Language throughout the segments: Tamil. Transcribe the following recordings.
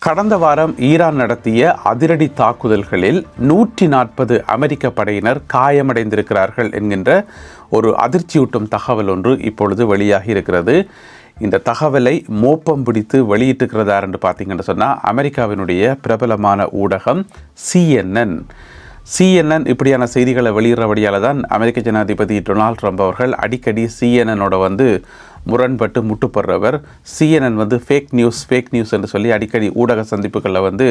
கடந்த வாரம் ஈரான் நடத்திய அதிரடி தாக்குதல்களில் 140 அமெரிக்க படையினர் காயமடைந்திருக்கிறார்கள் என்கின்ற ஒரு அதிர்ச்சியூட்டும் தகவல் ஒன்று இப்பொழுது வெளியாகி இருக்கிறது. இந்த தகவலை மோப்பம் பிடித்து வெளியிட்டிருக்கிறதார் என்று பார்த்தீங்கன்னு சொன்னால் அமெரிக்காவினுடைய பிரபலமான ஊடகம் CNN இப்படியான செய்திகளை வெளியிடுறபடியால் தான் அமெரிக்க ஜனாதிபதி டொனால்ட் ட்ரம்ப் அவர்கள் அடிக்கடி CNN முரண்பட்டு முட்டுப்படுறவர். CNN ஃபேக் நியூஸ் என்று சொல்லி அடிக்கடி ஊடக சந்திப்புகளில்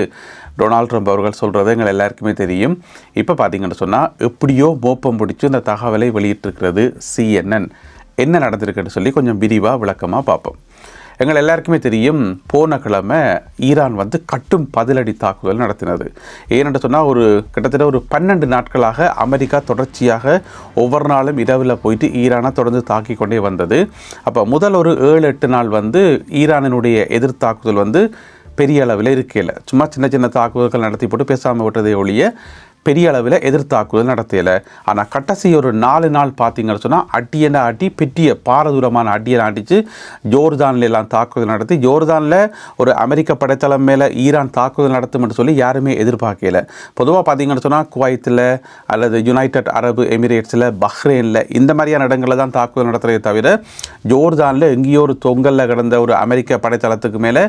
டொனால்ட் ட்ரம்ப் அவர்கள் சொல்கிறது எங்கள் எல்லாருக்குமே தெரியும். இப்போ பார்த்தீங்கன்னு சொன்னால் எப்படியோ மோப்பம் பிடிச்சி இந்த தகவலை வெளியிட்டிருக்கிறது CNN. என்ன நடந்திருக்குன்னு சொல்லி கொஞ்சம் விரிவாக விளக்கமாக பார்ப்போம். எங்கள் எல்லாருக்குமே தெரியும், போன கிழமை ஈரான் கட்டும் பதிலடி தாக்குதல் நடத்தினது. ஏனென்று சொன்னால் கிட்டத்தட்ட ஒரு 12 நாட்களாக அமெரிக்கா தொடர்ச்சியாக ஒவ்வொரு நாளும் இரவில் போயிட்டு ஈரானை தொடர்ந்து தாக்கி கொண்டே வந்தது. அப்போ முதல் ஒரு 7-8 நாள் ஈரானினுடைய எதிர்த்தாக்குதல் பெரிய அளவில் இருக்கையில் சும்மா சின்ன சின்ன தாக்குதல்கள் நடத்தி போட்டு பேசாமல் விட்டதே ஒழிய பெரிய அளவில் எதிர்த்தாக்குதல் நடத்தையில். ஆனால் கடைசி ஒரு 4 நாள் பார்த்தீங்கன்னு சொன்னால் அடி பெரிய பாரதூரமான அடிச்சு ஜோர்தானில் எல்லாம் தாக்குதல் நடத்தி, ஜோர்தானில் ஒரு அமெரிக்க படைத்தளம் மேலே ஈரான் தாக்குதல் நடத்தும்னு சொல்லி யாருமே எதிர்பார்க்கல. பொதுவாக பார்த்தீங்கன்னு சொன்னால் குவைத்தில் அல்லது யுனைடெட் அரபு எமிரேட்ஸில், பஹ்ரைனில் இந்த மாதிரியான இடங்களில் தான் தாக்குதல் நடத்துகிறதே தவிர ஜோர்தானில் எங்கேயோ ஒரு தொங்கலில் கிடந்த ஒரு அமெரிக்க படைத்தளத்துக்கு மேலே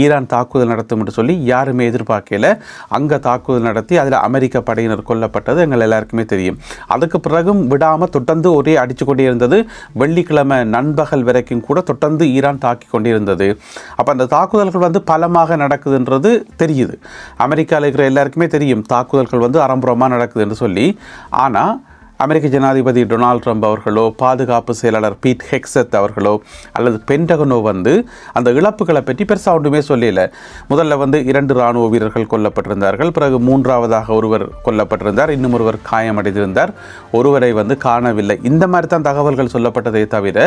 ஈரான் தாக்குதல் நடத்தும்னு சொல்லி யாருமே எதிர்பார்க்கல. அங்கே தாக்குதல் நடத்தி அதில் அமெரிக்க படையினர் கொல்லப்பட்டது எங்கள் எல்லாருக்குமே தெரியும். அதுக்கு பிறகும் விடாமல் தொடர்ந்து ஒரே அடித்து கொண்டே இருந்தது. வெள்ளிக்கிழமை நண்பகல் வரைக்கும் கூட தொடர்ந்து ஈரான் தாக்கி கொண்டே இருந்தது. அப்போ அந்த தாக்குதல்கள் பலமாக நடக்குதுன்றது தெரியுது. அமெரிக்காவில் இருக்கிற எல்லாருக்குமே தெரியும் தாக்குதல்கள் அரம்புறமாக நடக்குதுன்னு சொல்லி. ஆனால் அமெரிக்க ஜனாதிபதி டொனால்ட் ட்ரம்ப் அவர்களோ, பாதுகாப்பு செயலாளர் பீட் ஹெக்ஸத் அவர்களோ அல்லது பென்டகனோ அந்த இழப்புகளை பற்றி பெருசாக ஒன்றுமே சொல்லல. முதல்ல 2 இராணுவ வீரர்கள் கொல்லப்பட்டிருந்தார்கள். பிறகு 3ஆவதாக ஒருவர் கொல்லப்பட்டிருந்தார். இன்னும் ஒருவர் காயமடைந்திருந்தார். ஒருவரை காணவில்லை. இந்த மாதிரி தான் தகவல்கள் சொல்லப்பட்டதை தவிர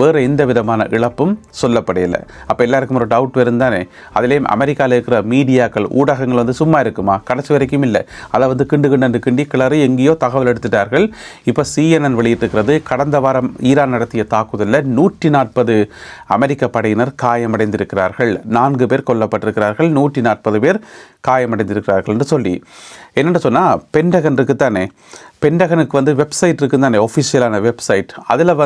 வேறு எந்த விதமான இழப்பும் சொல்லப்படையில்லை. அப்போ எல்லாருக்கும் ஒரு டவுட் வருந்தானே, அதுலேயும் அமெரிக்காவில் இருக்கிற மீடியாக்கள், ஊடகங்கள் சும்மா இருக்குமா? கடைசி வரைக்கும் இல்லை. அதை கிண்டு கிளறி எங்கேயோ தகவல் எடுத்துட்டார்கள். இப்போ CNN வெளியிட்டிருக்கிறது, கடந்த வாரம் ஈரான் நடத்திய தாக்குதலில் 140 அமெரிக்க படையினர் காயமடைந்திருக்கிறார்கள், 4 பேர் கொல்லப்பட்டிருக்கிறார்கள், 140 பேர் காயமடைந்திருக்கிறார்கள் என்று சொல்லி. என்னென்னு சொன்னால் பென்டகன் இருக்குதானே, பென்டகனுக்கு வெப்சைட் இருக்குது தானே, ஒஃபிஷியலான வெப்சைட். அதில்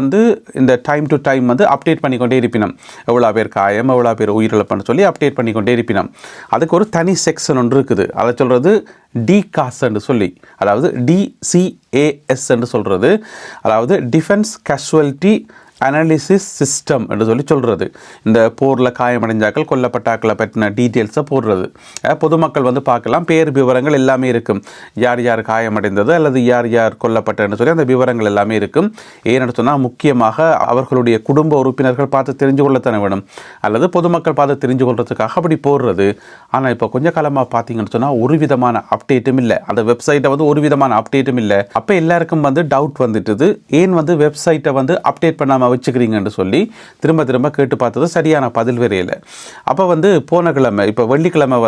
இந்த டைம் டு டைம் அப்டேட் பண்ணிக்கொண்டே இருப்பினோம். எவ்வளோ பேர் காயம், எவ்வளோ பேர் உயிரிழப்புன்னு சொல்லி அப்டேட் பண்ணிக்கொண்டே இருப்பினோம். அதுக்கு ஒரு தனி செக்ஷன் ஒன்று இருக்குது. அதை சொல்கிறது டிகாஸ் என்று சொல்லி, அதாவது DCAS என்று சொல்கிறது, அதாவது டிஃபென்ஸ் கேஷுவல்டி அனாலிசிஸ் சிஸ்டம் என்று சொல்கிறது. இந்த போரில் காயமடைஞ்சாக்கள், கொல்லப்பட்டாக்களை பற்றின டீட்டெயில்ஸை போடுறது. பொதுமக்கள் பார்க்கலாம், பேர் விவரங்கள் எல்லாமே இருக்கும். யார் யார் காயமடைந்தது அல்லது யார் யார் கொல்லப்பட்டன்னு சொல்லி அந்த விவரங்கள் எல்லாமே இருக்கும். ஏன்னு சொன்னால் முக்கியமாக அவர்களுடைய குடும்ப உறுப்பினர்கள் பார்த்து தெரிஞ்சு கொள்ளத்தானே வேணும், அல்லது பொதுமக்கள் பார்த்து தெரிஞ்சு கொள்றதுக்காக அப்படி போடுறது. ஆனால் இப்போ கொஞ்ச காலமாக பார்த்தீங்கன்னு சொன்னால் ஒரு விதமான அப்டேட்டும் இல்லை. அந்த வெப்சைட்டை ஒரு விதமான அப்டேட்டும் இல்லை. அப்போ எல்லாருக்கும் டவுட் வந்துட்டுது, ஏன் வெப்சைட்டை அப்டேட் பண்ணாமல் வச்சுக்கிறீங்கன்னு சொல்லி திரும்ப கேட்டு பார்த்தது சரியான பதில் வரையில். அப்போ போன கிழமை, இப்போ வெள்ளிக்கிழமை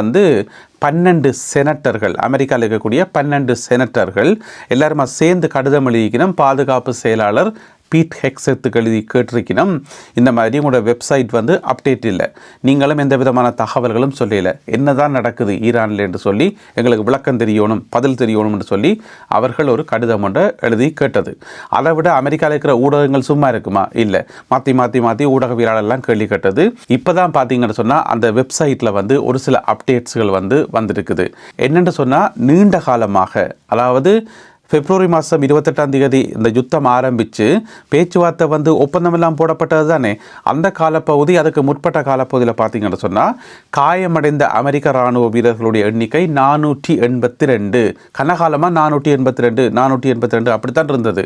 12 செனட்டர்கள், அமெரிக்காவில் இருக்கக்கூடிய 12 செனட்டர்கள் எல்லாருமா சேர்ந்து கடிதம் எழுதிக்கணும். பாதுகாப்பு செயலாளர் பீட் ஹெக்ஸத்துக்கு எழுதி கேட்டிருக்கணும், இந்த மாதிரி உங்களோட வெப்சைட் அப்டேட் இல்லை, நீங்களும் எந்த விதமான தகவல்களும் சொல்லலை, என்னதான் நடக்குது ஈரானில் என்று சொல்லி எங்களுக்கு விளக்கம் தெரியணும், பதில் தெரியணும் என்று சொல்லி அவர்கள் ஒரு கடிதம் ஒன்றை எழுதி கேட்டது. அதை விட அமெரிக்காவில் இருக்கிற ஊடகங்கள் சும்மா இருக்குமா? இல்லை, மாற்றி ஊடகவியலாளர்லாம் கேள்வி கேட்டது. இப்போ தான் பார்த்தீங்கன்னு சொன்னால் அந்த வெப்சைட்டில் ஒரு சில அப்டேட்ஸ்கள் வந்திருக்குது. என்னென்னு சொன்னால் நீண்ட காலமாக, அதாவது பிப்ரவரி மாதம் 28ஆம் தேதி இந்த யுத்தம் ஆரம்பித்து பேச்சுவார்த்தை ஒப்பந்தமெல்லாம் போடப்பட்டது தானே. அந்த காலப்பகுதி, அதுக்கு முற்பட்ட காலப்பகுதியில் பார்த்தீங்கன்னு சொன்னால் காயமடைந்த அமெரிக்க இராணுவ வீரர்களுடைய எண்ணிக்கை 482. கனகாலமாக 482 அப்படித்தான் இருந்தது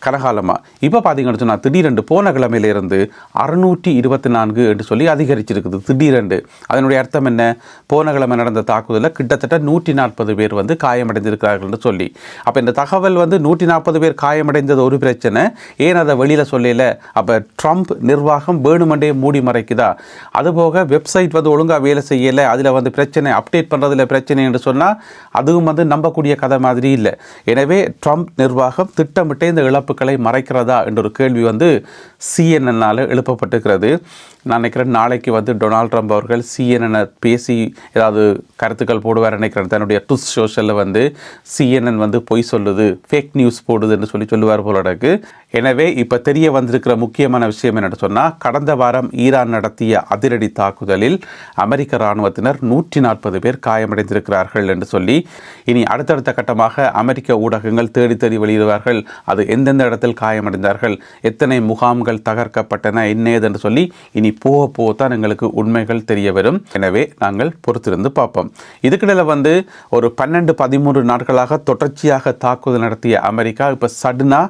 கனகாலமாக. இப்போ பார்த்தீங்கன்னு சொன்னால் திடீரென்று போன கிழமையிலிருந்து 624 என்று சொல்லி அதிகரிச்சிருக்குது திடீரென்று. அதனுடைய அர்த்தம் என்ன? போன கிழமை நடந்த தாக்குதலில் கிட்டத்தட்ட 140 பேர் காயமடைந்திருக்கிறார்கள் என்று சொல்லி. அப்போ இந்த தகவல் 140 பேர் காயமடைந்தது ஒரு பிரச்சனை, ஏன் அதை வெளியில் சொல்லல? அப்போ ட்ரம்ப் நிர்வாகம் வேணுமெண்டே மூடி மறைக்குதா? அதுபோக வெப்சைட் ஒழுங்காக வேலை செய்யலை, அதில் பிரச்சனை, அப்டேட் பண்ணுறதுல பிரச்சனை என்று சொன்னால் அதுவும் நம்பக்கூடிய கதை மாதிரி இல்லை. எனவே ட்ரம்ப் நிர்வாகம் திட்டமிட்டு இந்த இழப்புகளை மறைக்கிறதா என்ற ஒரு கேள்வி CNN எழுப்பப்பட்டிருக்கிறது. நான் நினைக்கிறேன் நாளைக்கு வந்து டொனால்ட் ட்ரம்ப் அவர்கள் CNN பேசி ஏதாவது கருத்துக்கள் போடுவார் நினைக்கிறேன். தன்னுடைய ட்ரூத் சோஷலில் வந்து CNN வந்து பொய் சொல்லுது, ஃபேக் நியூஸ் போடுதுன்னு சொல்லுவார் போல இருக்கு. எனவே இப்போ தெரிய வந்திருக்கிற முக்கியமான விஷயம் என்னென்னு சொன்னால், கடந்த வாரம் ஈரான் நடத்திய அதிரடி தாக்குதலில் அமெரிக்க இராணுவத்தினர் 140 பேர் காயமடைந்திருக்கிறார்கள் என்று சொல்லி இனி அடுத்தடுத்த கட்டமாக அமெரிக்க ஊடகங்கள் தேடி தேடி வெளியிடுவார்கள். அது எந்தெந்த இடத்தில் காயமடைந்தார்கள், எத்தனை முகாம்கள் தகர்க்கப்பட்டன, என்ன என்று சொல்லி இனி போக போகத்தான் எங்களுக்கு உண்மைகள் தெரிய வரும். எனவே நாங்கள் பொறுத்திருந்து பார்ப்போம். இதுக்கிடையில் வந்து ஒரு 12-13 நாட்களாக தொடர்ச்சியாக தாக்குதல் நடத்திய அமெரிக்கா இப்போ சடனா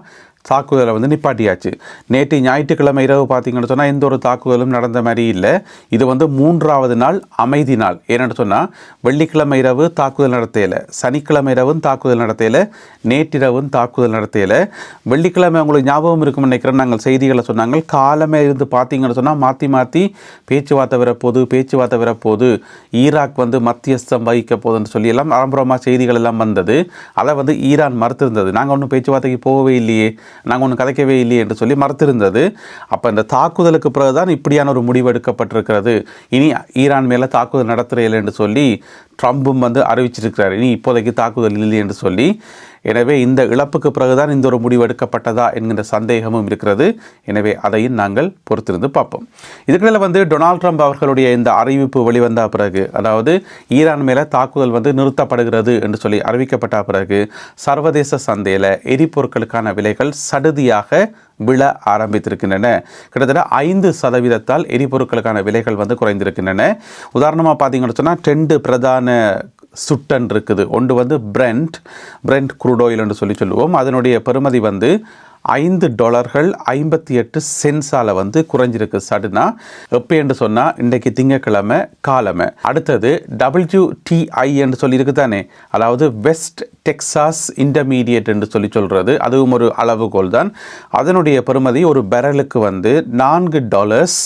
தாக்குதலை வந்து நிப்பாட்டியாச்சு. நேற்று ஞாயிற்றுக்கிழமை இரவு பார்த்தீங்கன்னு சொன்னால் எந்த ஒரு தாக்குதலும் நடந்த மாதிரி இல்லை. இது வந்து 3வது நாள் அமைதி நாள். ஏன்னு சொன்னால் வெள்ளிக்கிழமை இரவு தாக்குதல் நடத்தையில், சனிக்கிழமை இரவும் தாக்குதல் நடத்தையில், நேற்றிரவும் தாக்குதல் நடத்தையில். வெள்ளிக்கிழமை உங்களுக்கு ஞாபகம் இருக்கும்னு நினைக்கிறேன், நாங்கள் செய்திகளை சொன்னாங்க காலமே இருந்து பார்த்தீங்கன்னு சொன்னால் மாற்றி பேச்சுவார்த்தை வரப்போகுது, ஈராக் வந்து மத்தியஸ்தம் வகிக்க போகுதுன்னு சொல்லி எல்லாம் ஆரம்பமாக செய்திகள் எல்லாம் வந்தது. அதை வந்து ஈரான் மறுத்திருந்தது. நாங்கள் ஒன்றும் பேச்சுவார்த்தைக்கு போகவே இல்லையே, நாங்கள் ஒன்றும் கதைக்கவே இல்லையே என்று சொல்லி மறுத்திருந்தது. அப்போ இந்த தாக்குதலுக்கு பிறகுதான் இப்படியான ஒரு முடிவு எடுக்கப்பட்டிருக்கிறது. இனி ஈரான் மேலே தாக்குதல் நடத்துறையில் என்று சொல்லி ட்ரம்பும் வந்து அறிவிச்சிருக்கிறார், இனி இப்போதைக்கு தாக்குதல் இல்லை என்று சொல்லி. எனவே இந்த இழப்புக்கு பிறகுதான் இந்த ஒரு முடிவு எடுக்கப்பட்டதா என்கின்ற சந்தேகமும் இருக்கிறது. எனவே அதையும் நாங்கள் பொறுத்திருந்து பார்ப்போம். இதுக்கிடையில் வந்து டொனால்ட் ட்ரம்ப் அவர்களுடைய இந்த அறிவிப்பு வெளிவந்த பிறகு, அதாவது ஈரான் மேலே தாக்குதல் வந்து நிறுத்தப்படுகிறது என்று சொல்லி அறிவிக்கப்பட்ட பிறகு சர்வதேச சந்தையில் எரிபொருட்களுக்கான விலைகள் சடுதியாக விழ ஆரம்பித்திருக்கின்றன. கிட்டத்தட்ட 5% எரிபொருட்களுக்கான விலைகள் வந்து குறைந்திருக்கின்றன. உதாரணமாக பார்த்தீங்கன்னு சொன்னால் 2 பிரதான சுட்டன் இருக்குது. ஒன்று வந்து பிரெண்ட் க்ரூட் ஆயில் என்று சொல்லுவோம். அதனுடைய பெறுமதி வந்து $5.58 வந்து குறைஞ்சிருக்கு சடுனா. எப்போ என்று சொன்னால் இன்றைக்கு திங்கட்கிழமை காலமை. அடுத்தது WTI என்று சொல்லியிருக்கு தானே, அதாவது வெஸ்ட் டெக்சாஸ் இன்டர்மீடியட் என்று சொல்கிறது. அதுவும் ஒரு அளவுகோல் தான். அதனுடைய பெறுமதி ஒரு பேரலுக்கு வந்து $4.40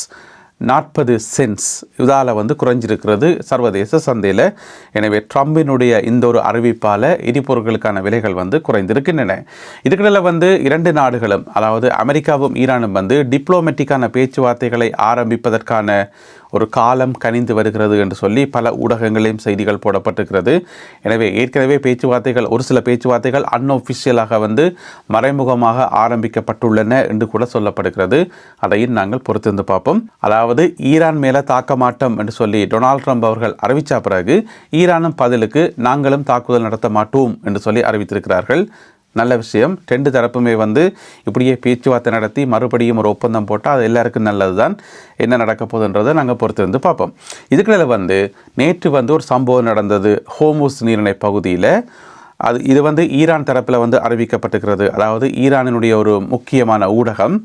இதால் வந்து குறைஞ்சிருக்கிறது சர்வதேச சந்தையில். எனவே ட்ரம்பினுடைய இந்த ஒரு அறிவிப்பால் எரிபொருட்களுக்கான விலைகள் வந்து குறைந்திருக்கின்றன. இதுக்கிடையில் வந்து 2 நாடுகளும், அதாவது அமெரிக்காவும் ஈரானும் வந்து டிப்ளோமேட்டிக்கான பேச்சுவார்த்தைகளை ஆரம்பிப்பதற்கான ஒரு காலம் கனிந்து வருகிறது என்று சொல்லி பல ஊடகங்களையும் செய்திகள் போடப்பட்டிருக்கிறது. எனவே ஏற்கனவே பேச்சுவார்த்தைகள், ஒரு சில பேச்சுவார்த்தைகள் அன்ஒஃபிஷியலாக வந்து மறைமுகமாக ஆரம்பிக்கப்பட்டுள்ளன என்று கூட சொல்லப்படுகிறது. அதையும் நாங்கள் பொறுத்திருந்து பார்ப்போம். அதாவது ஈரான் மேலே தாக்க மாட்டோம் என்று சொல்லி டொனால்ட் ட்ரம்ப் அவர்கள் அறிவித்த பிறகு ஈரானும் பதிலுக்கு நாங்களும் தாக்குதல் நடத்த மாட்டோம் என்று சொல்லி அறிவித்திருக்கிறார்கள். நல்ல விஷயம். 2 தரப்புமே வந்து இப்படியே பேச்சுவார்த்தை நடத்தி மறுபடியும் ஒரு ஒப்பந்தம் போட்டால் அது எல்லாருக்கும் நல்லது தான். என்ன நடக்க போகுதுன்றதை நாங்கள் பொறுத்திருந்து பார்ப்போம். இதுக்கிடையில் வந்து நேற்று வந்து ஒரு சம்பவம் நடந்தது ஹோர்முஸ் நீரிணை பகுதியில். இது வந்து ஈரான் தரப்பில் வந்து அறிவிக்கப்பட்டிருக்கிறது. அதாவது ஈரானினுடைய ஒரு முக்கியமான ஊடகம்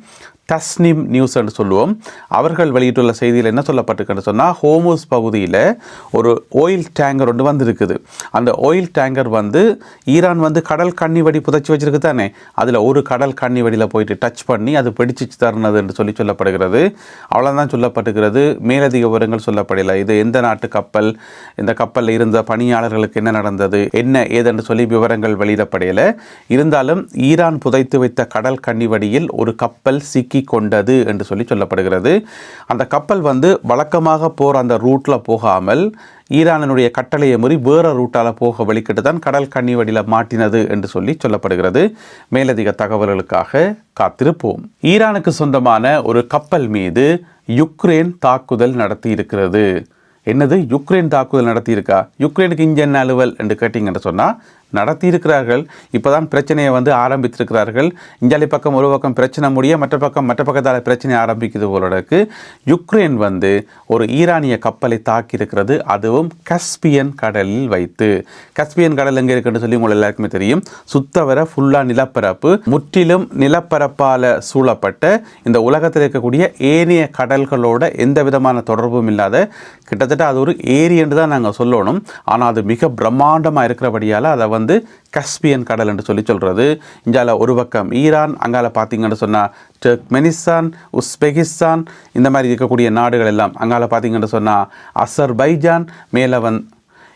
தஸ்னிம் நியூஸ் என்று சொல்லுவோம். அவர்கள் வெளியிட்டுள்ள செய்தியில் என்ன சொல்லப்பட்டிருக்குன்னு சொன்னால், ஹோர்முஸ் பகுதியில் ஒரு ஆயில் டேங்கர் ஒன்று வந்திருக்குது. அந்த ஆயில் டேங்கர் வந்து ஈரான் வந்து கடல் கண்ணி வடி புதைச்சி வச்சிருக்கு தானே, அதில் ஒரு கடல் கண்ணி வடியில் போயிட்டு டச் பண்ணி அது பிடிச்சி தருனது என்று சொல்லப்படுகிறது. அவ்வளோதான் சொல்லப்பட்டிருக்கிறது. மேலதிக விவரங்கள் சொல்லப்படலை. இது எந்த நாட்டு கப்பல், இந்த கப்பலில் இருந்த பணியாளர்களுக்கு என்ன நடந்தது, என்ன ஏதென்று சொல்லி விவரங்கள் வெளியிடப்படையலை. இருந்தாலும் ஈரான் புதைத்து வைத்த கடல் கண்ணிவடியில் ஒரு கப்பல் சிக்கி கொண்டது என்று சொல்லப்படுகிறது. அந்த கப்பல் வந்து வழக்கமாக போகிற அந்த ரூட்டில் போகாமல் ஈரானினுடைய கட்டளையை மீறி வேறு ரூட்டால் போக வழிக்கிட்டு தான் கடல் கண்ணிவடியில் மாட்டினது என்று சொல்லப்படுகிறது. மேலதிக தகவல்களுக்காக காத்திருப்போம். ஈரானுக்கு சொந்தமான ஒரு கப்பல் மீது யுக்ரைன் தாக்குதல் நடத்தி இருக்கிறது. என்னது, யுக்ரைன் தாக்குதல் நடத்தியிருக்கா? யுக்ரைனுக்கு இங்கே என்ன அலுவல் என்று கேட்டிங்கன்னு சொன்னால் நடத்தியிருக்கிறார்கள். இப்போ தான் பிரச்சனையை வந்து ஆரம்பித்திருக்கிறார்கள். இஞ்சாலி பக்கம் ஒரு பக்கம் பிரச்சனை முடிய மற்ற பக்கத்தால் பிரச்சனை ஆரம்பிக்குது போலருக்கு. யுக்ரைன் வந்து ஒரு ஈரானிய கப்பலை தாக்கியிருக்கிறது, அதுவும் கஸ்பியன் கடலில் வைத்து. கஸ்பியன் கடல் எங்கே இருக்குன்னு சொல்லி உங்களுக்கு எல்லாருக்குமே தெரியும். சுத்தவர ஃபுல்லாக நிலப்பரப்பு, முற்றிலும் நிலப்பரப்பால் சூழப்பட்ட இந்த உலகத்தில் இருக்கக்கூடிய ஏனைய கடல்களோட எந்த விதமான தொடர்பும் இல்லாத, கிட்டத்தட்ட அது ஒரு ஏரி என்று தான் நாங்கள் சொல்லணும். ஆனால் அது மிக பிரம்மாண்டமாக இருக்கிறபடியால் அதை வந்து கஸ்பியன் கடல் என்று சொல்கிறது. இங்கால ஒரு பக்கம் ஈரான், அங்கால பார்த்தீங்கன்னு சொன்னால் டர்க்மெனிஸ்தான், உஸ்பெகிஸ்தான், இந்த மாதிரி இருக்கக்கூடிய நாடுகள் எல்லாம். அங்கால பார்த்தீங்கன்னு சொன்னால் அசர்பைஜான், மேலே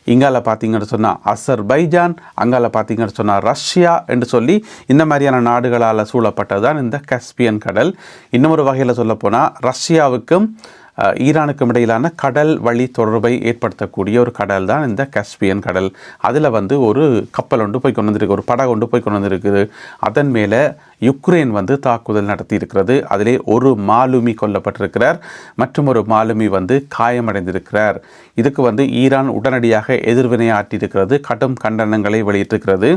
இங்கால பார்த்தீங்கன்னு சொன்னால் அசர்பைஜான், அங்கால பார்த்தீங்கன்னு சொன்னால் ரஷ்யா என்று சொல்லி இந்த மாதிரியான நாடுகளால் சூழப்பட்டது தான் இந்த கஸ்பியன் கடல். இன்னொரு வகையில் சொல்லப்போனால் ரஷ்யாவுக்கும் ஈரானுக்கும் இடையிலான கடல் வழி தொடர்பை ஏற்படுத்தக்கூடிய ஒரு கடல் தான் இந்த காஸ்பியன் கடல். அதில் வந்து ஒரு கப்பல் ஒன்று போய் கொண்டு வந்திருக்கு, ஒரு படகு ஒன்று போய் கொண்டு வந்திருக்குது. அதன் மேலே யுக்ரைன் வந்து தாக்குதல் நடத்தி இருக்கிறது. அதிலே ஒரு மாலுமி கொல்லப்பட்டிருக்கிறார், மற்றும் ஒரு மாலுமி வந்து காயமடைந்திருக்கிறார். இதுக்கு வந்து ஈரான் உடனடியாக எதிர்வினை ஆற்றியிருக்கிறது, கடும் கண்டனங்களை வெளியிட்டிருக்கிறது.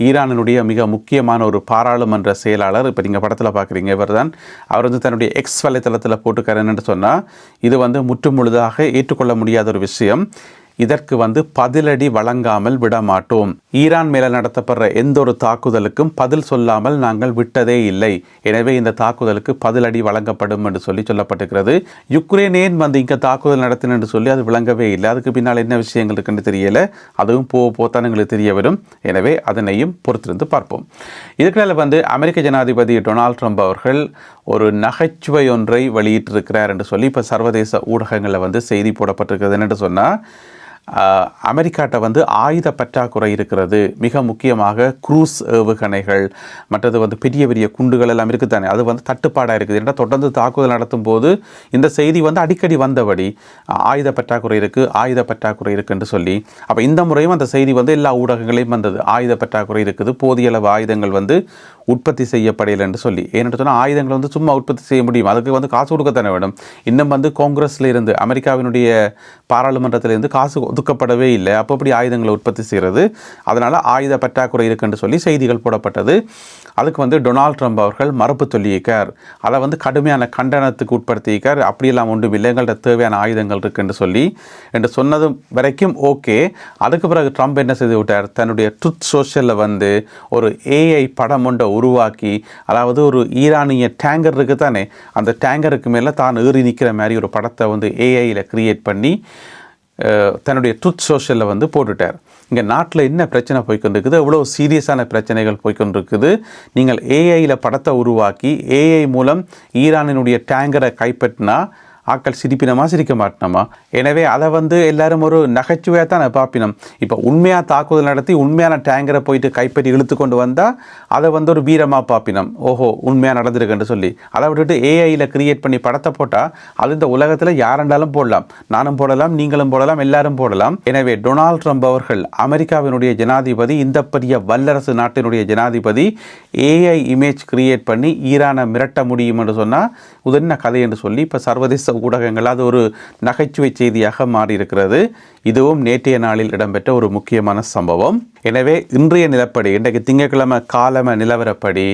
ஈரானினுடைய மிக முக்கியமான ஒரு பாராளுமன்ற செயலாளர், இப்போ நீங்கள் படத்தில் பார்க்குறீங்க, இவர் தான். அவர் வந்து தன்னுடைய எக்ஸ் வலைத்தளத்தில் போட்டுக்காரன்னு சொன்னால் இது வந்து முற்றுமுழுதாக ஏற்றுக்கொள்ள முடியாத ஒரு விஷயம். இதற்கு வந்து பதிலடி வழங்காமல் விடமாட்டோம். ஈரான் மேலே நடத்தப்படுற எந்த ஒரு தாக்குதலுக்கும் பதில் சொல்லாமல் நாங்கள் விட்டதே இல்லை. எனவே இந்த தாக்குதலுக்கு பதிலடி வழங்கப்படும் என்று சொல்லப்பட்டிருக்கிறது. யுக்ரைன் ஏன் வந்து இங்கே தாக்குதல் நடத்தின என்று சொல்லி அது விளங்கவே இல்லை. அதுக்கு பின்னால் என்ன விஷயங்கள் இருக்குன்னு தெரியல. அதுவும் போத்தான் எங்களுக்கு தெரிய வரும். எனவே அதனையும் பொறுத்திருந்து பார்ப்போம். இதுக்கு வந்து அமெரிக்க ஜனாதிபதி டொனால்ட் ட்ரம்ப் அவர்கள் ஒரு நகைச்சுவை ஒன்றை வெளியிட்டிருக்கிறார் என்று சொல்லி இப்போ சர்வதேச ஊடகங்களில் வந்து செய்தி போடப்பட்டிருக்கிறது. என்னென்று சொன்னால், அமெரிக்காட்ட வந்து ஆயுத பற்றாக்குறை இருக்கிறது. மிக முக்கியமாக குரூஸ் ஏவுகணைகள், மற்றது வந்து பெரிய பெரிய குண்டுகள் எல்லாம் இருக்குதானே, அது வந்து தட்டுப்பாடாக இருக்குது. ஏன்னா தொடர்ந்து தாக்குதல் நடத்தும் போது இந்த செய்தி வந்து அடிக்கடி வந்தபடி ஆயுத பற்றாக்குறை இருக்குன்னு சொல்லி, அப்போ இந்த முறையும் அந்த செய்தி வந்து எல்லா ஊடகங்களையும் வந்தது. ஆயுத பற்றாக்குறை இருக்குது, போதிய அளவு ஆயுதங்கள் வந்து உற்பத்தி செய்யப்படையில் என்று சொல்லி. ஏன்னு சொன்னால் ஆயுதங்கள் வந்து சும்மா உற்பத்தி செய்ய முடியும், அதுக்கு வந்து காசு கொடுக்கத்தானே வேணும். இன்னும் வந்து காங்கிரஸில் இருந்து, அமெரிக்காவினுடைய பாராளுமன்றத்திலிருந்து காசு ஒதுக்கப்படவே இல்லை. அப்போ அப்படி ஆயுதங்களை உற்பத்தி செய்கிறது. அதனால் ஆயுத பற்றாக்குறை இருக்குன்னு சொல்லி செய்திகள் போடப்பட்டது. அதுக்கு வந்து டொனால்ட் ட்ரம்ப் அவர்கள் மறுப்பு சொல்லியிருக்கார். அதை வந்து கடுமையான கண்டனத்துக்கு உட்படுத்தியிருக்கார். அப்படியெல்லாம் ஒன்றும் இல்லை, எங்கள்கிட்ட தேவையான ஆயுதங்கள் இருக்குன்னு சொல்லி என்று சொன்னது வரைக்கும் ஓகே. அதுக்கு பிறகு ட்ரம்ப் என்ன செய்து விட்டார், தன்னுடைய ட்ரூத் சோஷியலில் வந்து ஒரு ஏஐ படம் ஒன்றை உருவாக்கி, அதாவது ஒரு ஈரானிய டேங்கர் இருக்குது தானே, அந்த டேங்கருக்கு மேலே தான் ஏறி நிற்கிற மாதிரி ஒரு படத்தை வந்து ஏஐயில் கிரியேட் பண்ணி தன்னுடைய ட்ரூத் சோஷியலில் வந்து போட்டுட்டார். இங்கே நாட்டில் என்ன பிரச்சனை போய்கொண்டிருக்குது, எவ்வளோ சீரியஸான பிரச்சனைகள் போய்கொண்டிருக்குது. நீங்கள் ஏஐயில் படத்தை உருவாக்கி ஏஐ மூலம் ஈரானினுடைய டேங்கரை கைப்பற்றினா ஆக்கள் சிரிப்பினமா சிரிக்க மாட்டினோமா? எனவே அதை வந்து எல்லாரும் ஒரு நகைச்சுவையாக தான் பார்ப்பினோம். இப்போ உண்மையாக தாக்குதல் நடத்தி உண்மையான டேங்கரை போயிட்டு கைப்பற்றி இழுத்து கொண்டு வந்தால் அதை வந்து ஒரு வீரமாக பார்ப்பினோம். ஓஹோ, உண்மையாக நடந்திருக்குன்னு சொல்லி. அதை விட்டுட்டு ஏஐயில் கிரியேட் பண்ணி படத்தை போட்டால் அது இந்த உலகத்தில் யாரெண்டாலும் போடலாம், நானும் போடலாம், நீங்களும் போடலாம், எல்லாரும் போடலாம். எனவே டொனால்ட் ட்ரம்ப் அவர்கள், அமெரிக்காவினுடைய ஜனாதிபதி, இந்த பெரிய வல்லரசு நாட்டினுடைய ஜனாதிபதி, ஏஐ இமேஜ் கிரியேட் பண்ணி ஈரானை மிரட்ட முடியும் என்று சொன்னால் இது என்ன கதை என்று சொல்லி இப்போ சர்வதேச ஊடகங்கள் அது ஒரு நகைச்சுவை செய்தியாக மாறியிருக்கிறது. இதுவும் நேற்றைய நாளில் இடம்பெற்ற ஒரு முக்கியமான சம்பவம். எனவே இன்றைய நிலப்படி, இன்றைக்கு திங்கட்கிழமை காலம நிலவரப்படி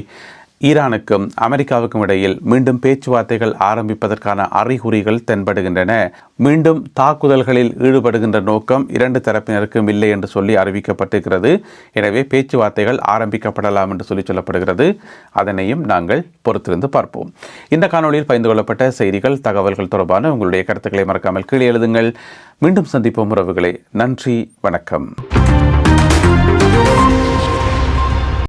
ஈரானுக்கும் அமெரிக்காவுக்கும் இடையில் மீண்டும் பேச்சுவார்த்தைகள் ஆரம்பிப்பதற்கான அறிகுறிகள் தென்படுகின்றன. மீண்டும் தாக்குதல்களில் ஈடுபடுகின்ற நோக்கம் இரண்டு தரப்பினருக்கும் இல்லை என்று சொல்லி அறிவிக்கப்பட்டிருக்கிறது. எனவே பேச்சுவார்த்தைகள் ஆரம்பிக்கப்படலாம் என்று சொல்லப்படுகிறது. அதனையும் நாங்கள் பொறுத்திருந்து பார்ப்போம். இந்த காணொலியில் பகிர்ந்து கொள்ளப்பட்ட செய்திகள், தகவல்கள் தொடர்பான உங்களுடைய கருத்துக்களை மறக்காமல் கீழே எழுதுங்கள். மீண்டும் சந்திப்போம் உறவுகளே. நன்றி, வணக்கம்.